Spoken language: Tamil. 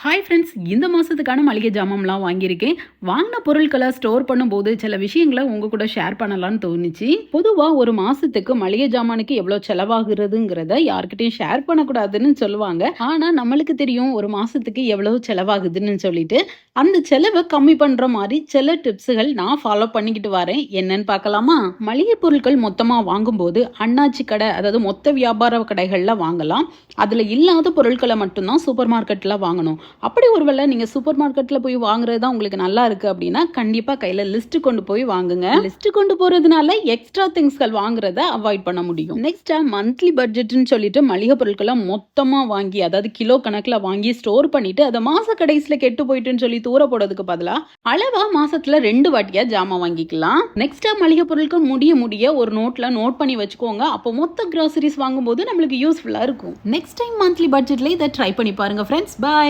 ஹாய் ஃப்ரெண்ட்ஸ், இந்த மாதத்துக்கான மளிகை ஜாமான்லாம் வாங்கியிருக்கேன். வாங்கின பொருட்களை ஸ்டோர் பண்ணும்போது சில விஷயங்களை உங்கள் கூட ஷேர் பண்ணலான்னு தோணுச்சு. பொதுவாக ஒரு மாதத்துக்கு மளிகை ஜாமானுக்கு எவ்வளோ செலவாகுறதுங்கிறத யார்கிட்டையும் ஷேர் பண்ணக்கூடாதுன்னு சொல்லுவாங்க. ஆனால் நம்மளுக்கு தெரியும் ஒரு மாதத்துக்கு எவ்வளோ செலவாகுதுன்னு சொல்லிட்டு அந்த செலவை கம்மி பண்ணுற மாதிரி சில டிப்ஸுகள் நான் ஃபாலோ பண்ணிக்கிட்டு வரேன். என்னன்னு பார்க்கலாமா? மளிகை பொருட்கள் மொத்தமாக வாங்கும்போது அண்ணாச்சி கடை, அதாவது மொத்த வியாபார கடைகளில் வாங்கலாம். அதில் இல்லாத பொருட்களை மட்டும்தான் சூப்பர் மார்க்கெட்டில் வாங்கணும். அப்படி ஒருவேளை நீங்க சூப்பர் மார்க்கெட்ல போய் வாங்குறது தான் உங்களுக்கு நல்லா இருக்கு அப்படின்னா கண்டிப்பா கையில லிஸ்ட் கொண்டு போய் வாங்குங்க. லிஸ்ட் கொண்டு போறதுனால எக்ஸ்ட்ரா திங்ஸ்கள் வாங்குறத அவாய்ட் பண்ண முடியும். நெக்ஸ்ட் மந்த்லி பட்ஜெட்னு சொல்லிட்டு மளிகை பொருட்களை மொத்தமா வாங்கி, அதாவது கிலோ கணக்குல வாங்கி ஸ்டோர் பண்ணிட்டு அதை மாச கடைசியில கெட்டு போயிட்டுன்னு சொல்லி தூர போடுறதுக்கு பதிலா அளவா மாசத்துல 2 வாட்டியா ஜாமான் வாங்கிக்கலாம். நெக்ஸ்ட் மளிகை பொருட்கள் முடிய ஒரு நோட்ல நோட் பண்ணி வச்சுக்கோங்க. அப்போ மொத்த கிராசரிஸ் வாங்கும்போது நம்மளுக்கு யூஸ்ஃபுல்லா இருக்கும். நெக்ஸ்ட் டைம் மந்த்லி பட்ஜெட்ல இதை ட்ரை பண்ணி பாருங்க ஃப்ரெண்ட்ஸ். பை.